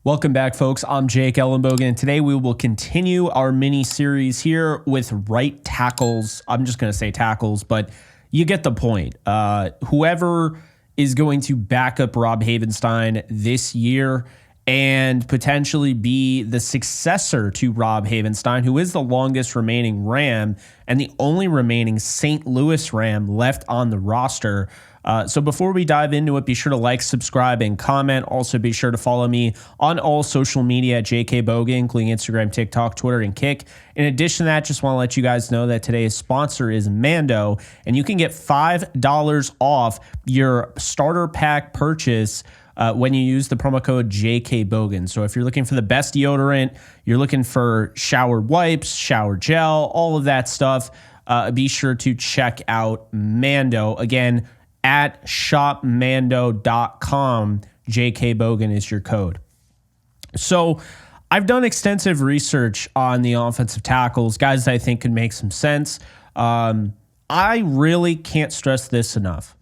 Welcome back, folks. I'm Jake Ellenbogen, and today we will continue our mini-series here with right tackles. I'm just going to say tackles, but you get the point. Whoever is going to back up Rob Havenstein this year and potentially be the successor to Rob Havenstein, who is the longest remaining Ram and the only remaining St. Louis Ram left on the roster. So before we dive into it, be sure to like, subscribe, and comment. Also, be sure to follow me on all social media at JK Bogan, including Instagram, TikTok, Twitter, and Kick. In addition to that, just want to let you guys know that today's sponsor is Mando, and you can get $5 off your starter pack purchase when you use the promo code JK Bogan. So if you're looking for the best deodorant, you're looking for shower wipes, shower gel, all of that stuff, be sure to check out Mando. Again, at shopmando.com, JK Bogan is your code. So I've done extensive research on the offensive tackles, guys that I think could make some sense. I really can't stress this enough.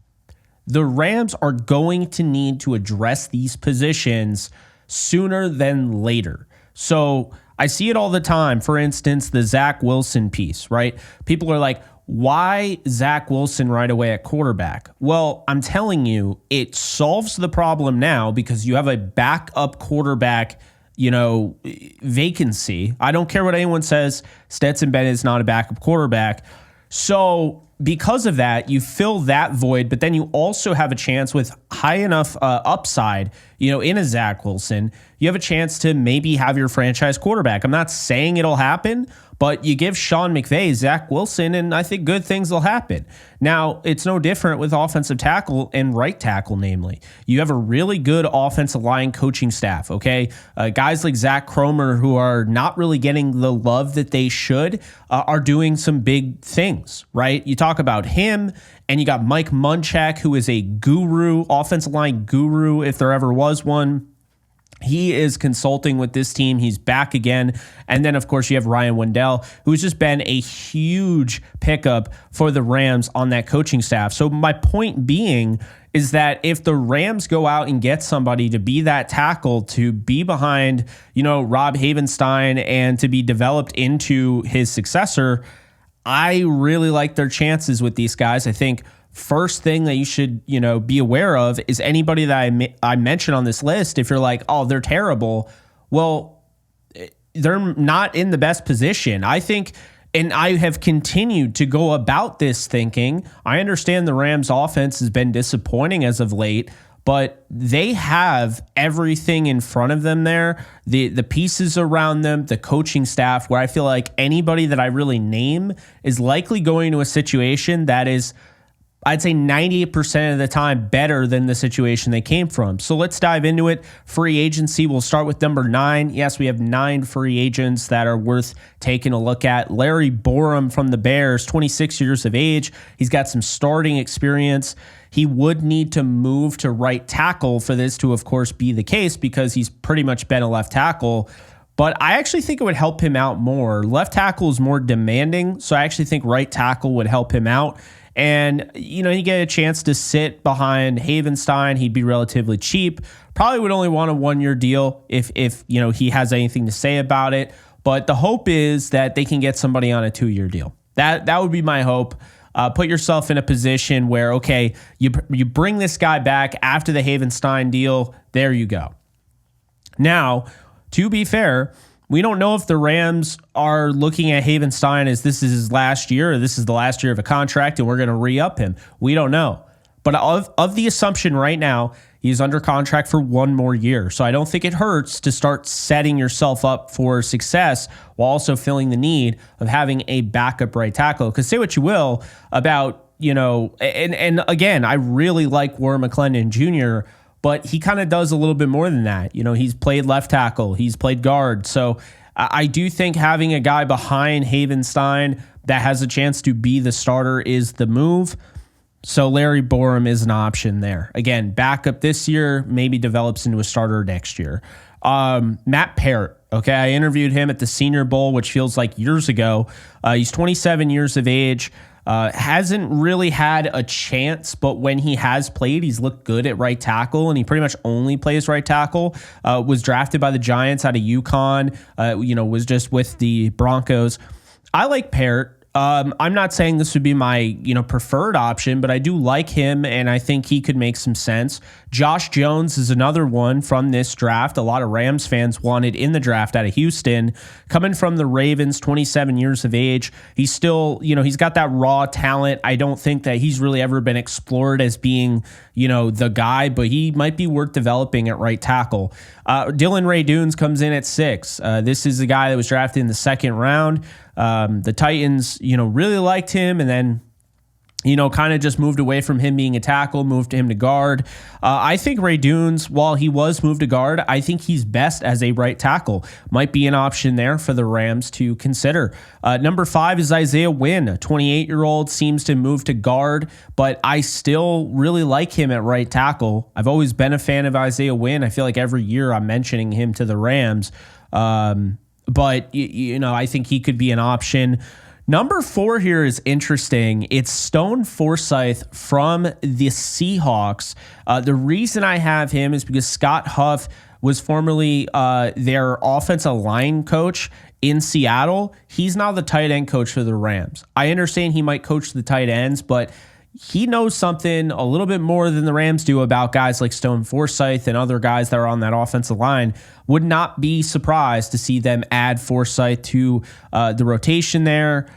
The Rams are going to need to address these positions sooner than later. So I see it all the time. For instance, the Zach Wilson piece, right? People are like, why Zach Wilson right away at quarterback? Well, I'm telling you, it solves the problem now because you have a backup quarterback, vacancy. I don't care what anyone says. Stetson Bennett is not a backup quarterback. So because of that, you fill that void, but then you also have a chance with high enough upside, in a Zach Wilson, you have a chance to maybe have your franchise quarterback. I'm not saying it'll happen, but you give Sean McVay Zach Wilson, and I think good things will happen. Now, it's no different with offensive tackle and right tackle, namely. You have a really good offensive line coaching staff, okay? Guys like Zach Cromer, who are not really getting the love that they should, are doing some big things, right? You talk about him, and you got Mike Munchak, who is a guru, offensive line guru, if there ever was one. He is consulting with this team. He's back again. And then, of course, you have Ryan Wendell, who's just been a huge pickup for the Rams on that coaching staff. So my point being is that if the Rams go out and get somebody to be that tackle, to be behind, Rob Havenstein and to be developed into his successor, I really like their chances with these guys. I think first thing that you should, be aware of is anybody that I mentioned on this list. If you're like, oh, they're terrible, well, they're not in the best position. I think, and I have continued to go about this thinking, I understand the Rams offense has been disappointing as of late, but they have everything in front of them there, the pieces around them, the coaching staff, where I feel like anybody that I really name is likely going to a situation that is, I'd say 98% of the time better than the situation they came from. So let's dive into it. Free agency, we'll start with number 9. Yes, we have 9 free agents that are worth taking a look at. Larry Borom from the Bears, 26 years of age. He's got some starting experience. He would need to move to right tackle for this to, of course, be the case because he's pretty much been a left tackle. But I actually think it would help him out more. Left tackle is more demanding, so I actually think right tackle would help him out. And, you get a chance to sit behind Havenstein. He'd be relatively cheap. Probably would only want a 1-year deal if he has anything to say about it. But the hope is that they can get somebody on a 2-year deal. That would be my hope. Put yourself in a position where, okay, you bring this guy back after the Havenstein deal. There you go. Now, to be fair, we don't know if the Rams are looking at Havenstein as this is his last year or this is the last year of a contract and we're going to re-up him. We don't know. But of the assumption right now, he's under contract for 1 more year. So I don't think it hurts to start setting yourself up for success while also filling the need of having a backup right tackle. Because say what you will about, and again, I really like Warren McClendon Jr., but he kind of does a little bit more than that. He's played left tackle. He's played guard. So I do think having a guy behind Havenstein that has a chance to be the starter is the move. So Larry Borom is an option there. Again, backup this year, maybe develops into a starter next year. Matt Parrott. Okay, I interviewed him at the Senior Bowl, which feels like years ago. He's 27 years of age. Hasn't really had a chance, but when he has played, he's looked good at right tackle, and he pretty much only plays right tackle. Was drafted by the Giants out of UConn, was just with the Broncos. I like Parrott. I'm not saying this would be my preferred option, but I do like him, and I think he could make some sense. Josh Jones is another one from this draft. A lot of Rams fans wanted in the draft out of Houston. Coming from the Ravens, 27 years of age. He's still, he's got that raw talent. I don't think that he's really ever been explored as being, the guy, but he might be worth developing at right tackle. Dylan Ray-Dunes comes in at 6. This is the guy that was drafted in the second round. The Titans, really liked him, and then, kind of just moved away from him being a tackle, moved him to guard. I think Ray-Dunes, while he was moved to guard, I think he's best as a right tackle. Might be an option there for the Rams to consider. Number 5 is Isaiah Wynn, a 28-year-old, seems to move to guard, but I still really like him at right tackle. I've always been a fan of Isaiah Wynn. I feel like every year I'm mentioning him to the Rams. But, I think he could be an option. Number 4 here is interesting. It's Stone Forsythe from the Seahawks. The reason I have him is because Scott Huff was formerly their offensive line coach in Seattle. He's now the tight end coach for the Rams. I understand he might coach the tight ends, but he knows something a little bit more than the Rams do about guys like Stone Forsythe and other guys that are on that offensive line. Would not be surprised to see them add Forsythe to the rotation there.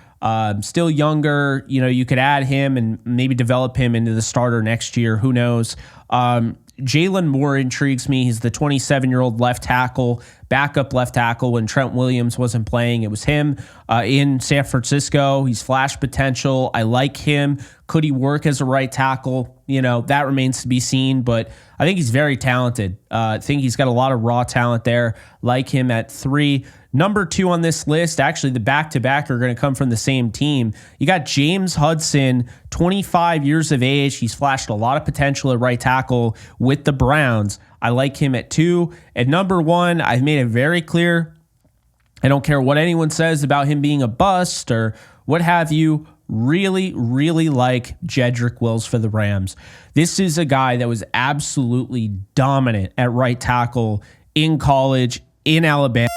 Still younger, you could add him and maybe develop him into the starter next year. Who knows? Jalen Moore intrigues me. He's the 27-year-old left tackle, backup left tackle when Trent Williams wasn't playing. It was him in San Francisco. He's flash potential. I like him. Could he work as a right tackle? That remains to be seen, but I think he's very talented. I think he's got a lot of raw talent there. Like him at 3. Number 2 on this list, actually the back-to-back are going to come from the same team. You got James Hudson, 25 years of age. He's flashed a lot of potential at right tackle with the Browns. I like him at 2. At number 1, I've made it very clear. I don't care what anyone says about him being a bust or what have you. Really, really like Jedrick Wills for the Rams. This is a guy that was absolutely dominant at right tackle in college in Alabama.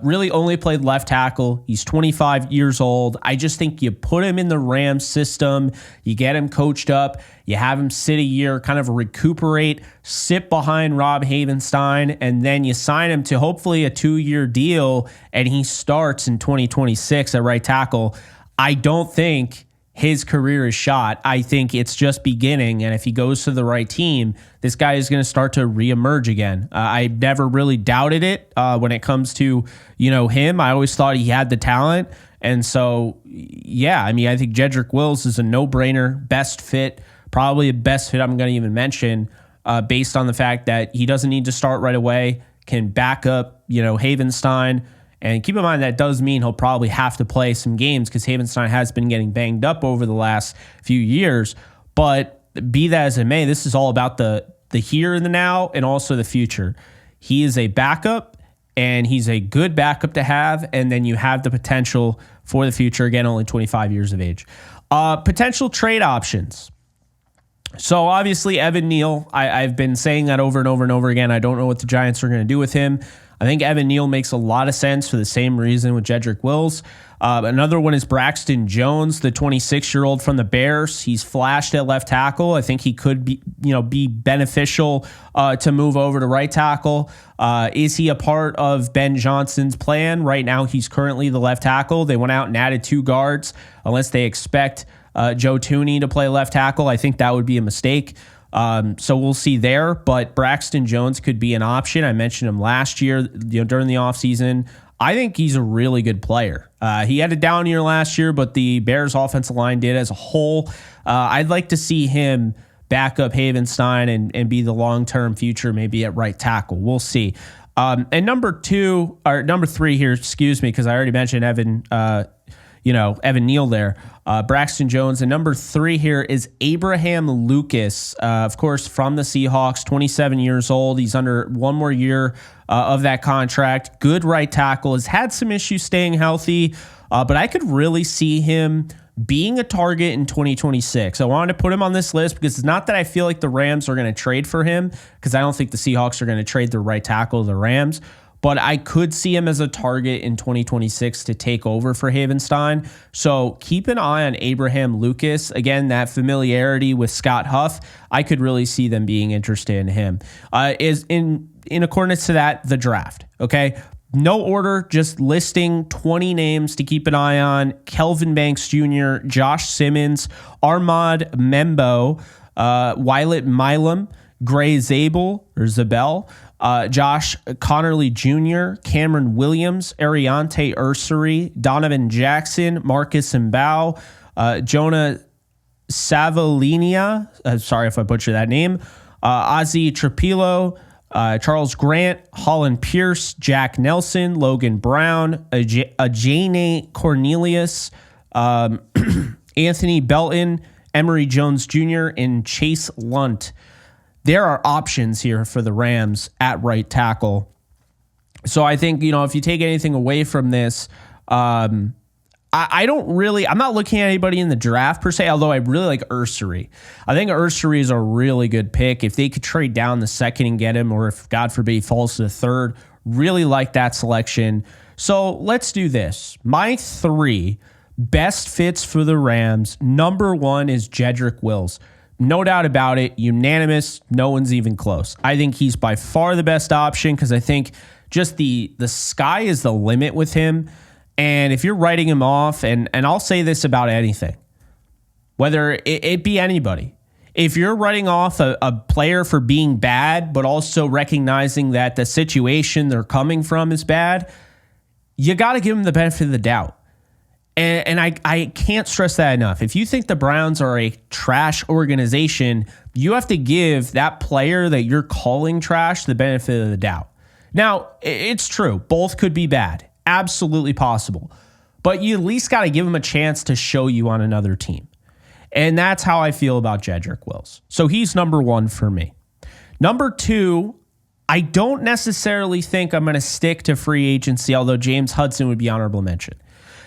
Really only played left tackle. He's 25 years old. I just think you put him in the Rams system, you get him coached up, you have him sit a year, kind of recuperate, sit behind Rob Havenstein, and then you sign him to hopefully a 2-year deal, and he starts in 2026 at right tackle. I don't think his career is shot. I think it's just beginning, and if he goes to the right team, this guy is going to start to reemerge again. I never really doubted it when it comes to him. I always thought he had the talent, and so I think Jedrick Wills is a no-brainer, best fit, probably the best fit I'm going to even mention, based on the fact that he doesn't need to start right away, can back up Havenstein. And keep in mind that does mean he'll probably have to play some games because Havenstein has been getting banged up over the last few years. But be that as it may, this is all about the here and the now and also the future. He is a backup, and he's a good backup to have. And then you have the potential for the future. Again, only 25 years of age. Potential trade options. So obviously Evan Neal, I've been saying that over and over and over again. I don't know what the Giants are going to do with him. I think Evan Neal makes a lot of sense for the same reason with Jedrick Wills. Another one is Braxton Jones, the 26-year-old from the Bears. He's flashed at left tackle. I think he could be beneficial to move over to right tackle. Is he a part of Ben Johnson's plan? Right now, he's currently the left tackle. They went out and added 2 guards, unless they expect Joe Thuney to play left tackle. I think that would be a mistake. So we'll see there, but Braxton Jones could be an option. I mentioned him last year, during the offseason. I think he's a really good player. He had a down year last year, but the Bears offensive line did as a whole. I'd like to see him back up Havenstein and be the long-term future, maybe at right tackle. We'll see. And number 3 here, excuse me, because I already mentioned Evan Neal there. Braxton Jones. And number 3 here is Abraham Lucas, of course, from the Seahawks, 27 years old. He's under 1 more year of that contract. Good right tackle. Has had some issues staying healthy, but I could really see him being a target in 2026. I wanted to put him on this list because it's not that I feel like the Rams are going to trade for him, because I don't think the Seahawks are going to trade their right tackle to the Rams, but I could see him as a target in 2026 to take over for Havenstein. So keep an eye on Abraham Lucas. Again, that familiarity with Scott Huff, I could really see them being interested in him. Is in accordance to that, the draft, okay? No order, just listing 20 names to keep an eye on. Kelvin Banks Jr., Josh Simmons, Armand Membo, Wylet Milam, Gray Zabel, Josh Connerly Jr., Cameron Williams, Ariante Ursary, Donovan Jackson, Marcus Mbao, Jonah Savalinia, sorry if I butchered that name, Ozzie Trapilo, Charles Grant, Holland Pierce, Jack Nelson, Logan Brown, Ajane Cornelius, Anthony Belton, Emory Jones Jr., and Chase Lunt. There are options here for the Rams at right tackle. So I think, if you take anything away from this, I'm not looking at anybody in the draft per se, although I really like Ursary. I think Ursary is a really good pick. If they could trade down the second and get him, or if God forbid he falls to the third, really like that selection. So let's do this. My 3 best fits for the Rams. Number 1 is Jedrick Wills. No doubt about it. Unanimous. No one's even close. I think he's by far the best option, because I think just the sky is the limit with him. And if you're writing him off, and I'll say this about anything, whether it be anybody, if you're writing off a player for being bad, but also recognizing that the situation they're coming from is bad, you got to give them the benefit of the doubt. And I can't stress that enough. If you think the Browns are a trash organization, you have to give that player that you're calling trash the benefit of the doubt. Now, it's true. Both could be bad. Absolutely possible. But you at least got to give them a chance to show you on another team. And that's how I feel about Jedrick Wills. So he's number 1 for me. Number 2, I don't necessarily think I'm going to stick to free agency, although James Hudson would be honorable mention.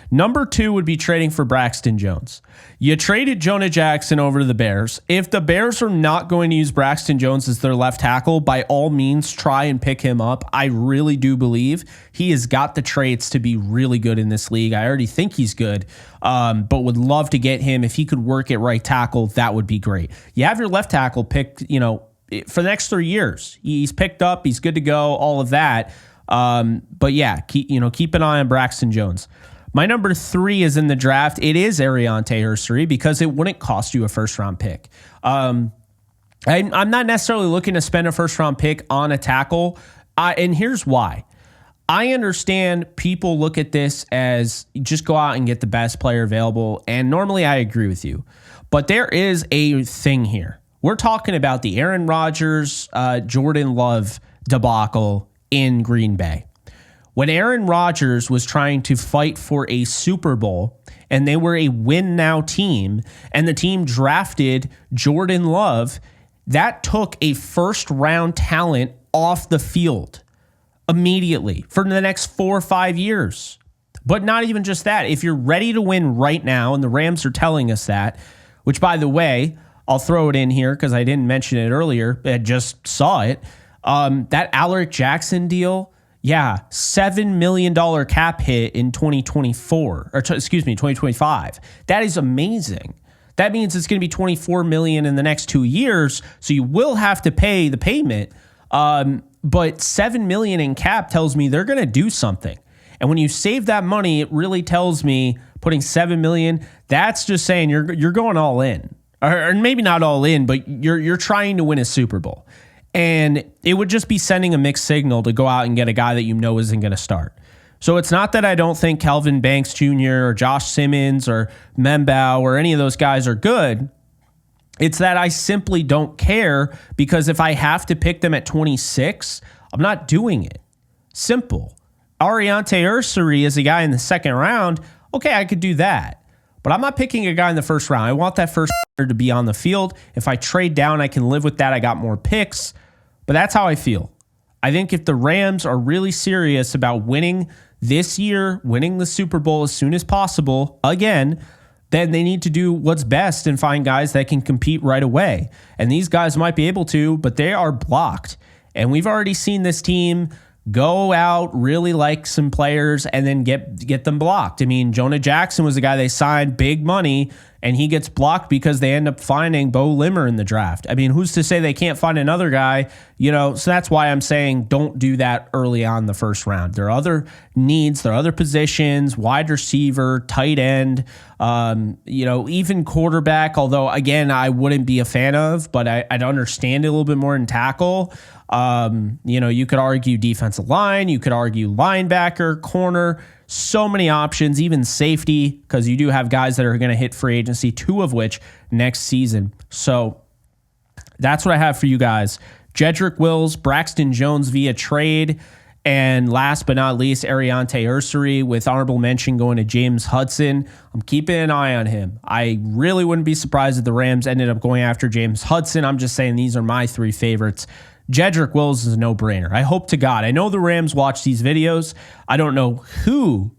Number 2 would be trading for Braxton Jones. You traded Jonah Jackson over to the Bears. If the Bears are not going to use Braxton Jones as their left tackle, by all means, try and pick him up. I really do believe he has got the traits to be really good in this league. I already think he's good, but would love to get him. If he could work at right tackle, that would be great. You have your left tackle picked, for the next 3 years. He's picked up. He's good to go, all of that. But yeah, keep an eye on Braxton Jones. My number 3 is in the draft. It is Ariante Ursary, because it wouldn't cost you a first-round pick. I'm not necessarily looking to spend a first-round pick on a tackle, and here's why. I understand people look at this as just go out and get the best player available, and normally I agree with you. But there is a thing here. We're talking about the Aaron Rodgers, Jordan Love debacle in Green Bay. When Aaron Rodgers was trying to fight for a Super Bowl, and they were a win-now team, and the team drafted Jordan Love, that took a first-round talent off the field immediately for the next 4 or 5 years. But not even just that. If you're ready to win right now, and the Rams are telling us that, which, by the way, I'll throw it in here because I didn't mention it earlier, I just saw it, that Alaric Jackson deal, yeah, $7 million cap hit in 2025. That is amazing. That means it's going to be $24 million in the next 2 years, so you will have to pay the payment. But $7 million in cap tells me they're going to do something. And when you save that money, it really tells me putting $7 million, that's just saying you're going all in. Or maybe not all in, but you're trying to win a Super Bowl. And it would just be sending a mixed signal to go out and get a guy that you know isn't going to start. So it's not that I don't think Kelvin Banks Jr. or Josh Simmons or Membao or any of those guys are good. It's that I simply don't care, because if I have to pick them at 26, I'm not doing it. Simple. Ariante Ursary is a guy in the second round. Okay, I could do that. But I'm not picking a guy in the first round. I want that first to be on the field. If I trade down, I can live with that. I got more picks. But that's how I feel. I think if the Rams are really serious about winning this year, winning the Super Bowl as soon as possible, again, then they need to do what's best and find guys that can compete right away. And these guys might be able to, but they are blocked. And we've already seen this team go out, really like some players, and then get them blocked. I mean, Jonah Jackson was the guy they signed big money, and he gets blocked because they end up finding Bo Limmer in the draft. I mean, who's to say they can't find another guy? So that's why I'm saying don't do that early on the first round. There are other needs, there are other positions, wide receiver, tight end, even quarterback, although, again, I wouldn't be a fan of, but I'd understand it a little bit more in tackle. You could argue defensive line, you could argue linebacker, corner, so many options, even safety, because you do have guys that are going to hit free agency, 2 of which next season. So that's what I have for you guys. Jedrick Wills, Braxton Jones via trade, and last but not least, Ariante Ursary with honorable mention going to James Hudson. I'm keeping an eye on him. I really wouldn't be surprised if the Rams ended up going after James Hudson. I'm just saying these are my 3 favorites. Jedrick Wills is a no-brainer. I hope to God. I know the Rams watch these videos. I don't know who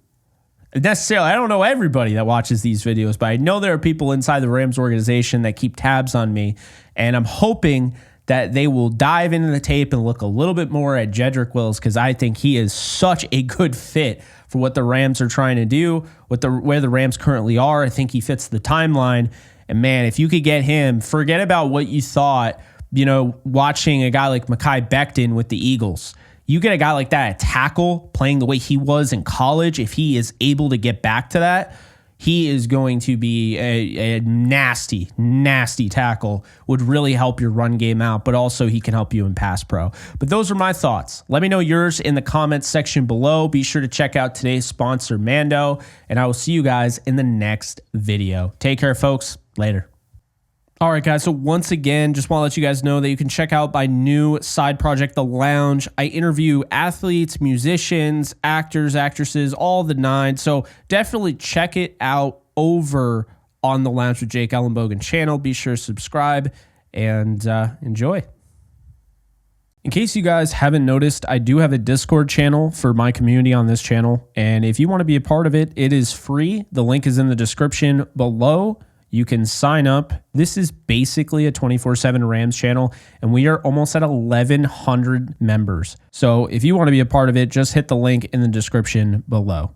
necessarily. I don't know everybody that watches these videos, but I know there are people inside the Rams organization that keep tabs on me, and I'm hoping that they will dive into the tape and look a little bit more at Jedrick Wills, because I think he is such a good fit for what the Rams are trying to do, where the Rams currently are. I think he fits the timeline. And man, if you could get him, forget about what you thought, watching a guy like Mekhi Becton with the Eagles. You get a guy like that at tackle playing the way he was in college. If he is able to get back to that, he is going to be a nasty, nasty tackle. Would really help your run game out, but also he can help you in pass pro. But those are my thoughts. Let me know yours in the comments section below. Be sure to check out today's sponsor, Mando, and I will see you guys in the next video. Take care, folks. Later. All right, guys. So once again, just want to let you guys know that you can check out my new side project, The Lounge. I interview athletes, musicians, actors, actresses, all the 9. So definitely check it out over on the Lounge with Jake Ellenbogen channel. Be sure to subscribe and enjoy. In case you guys haven't noticed, I do have a Discord channel for my community on this channel. And if you want to be a part of it, it is free. The link is in the description below. You can sign up. This is basically a 24/7 Rams channel, and we are almost at 1,100 members. So if you want to be a part of it, just hit the link in the description below.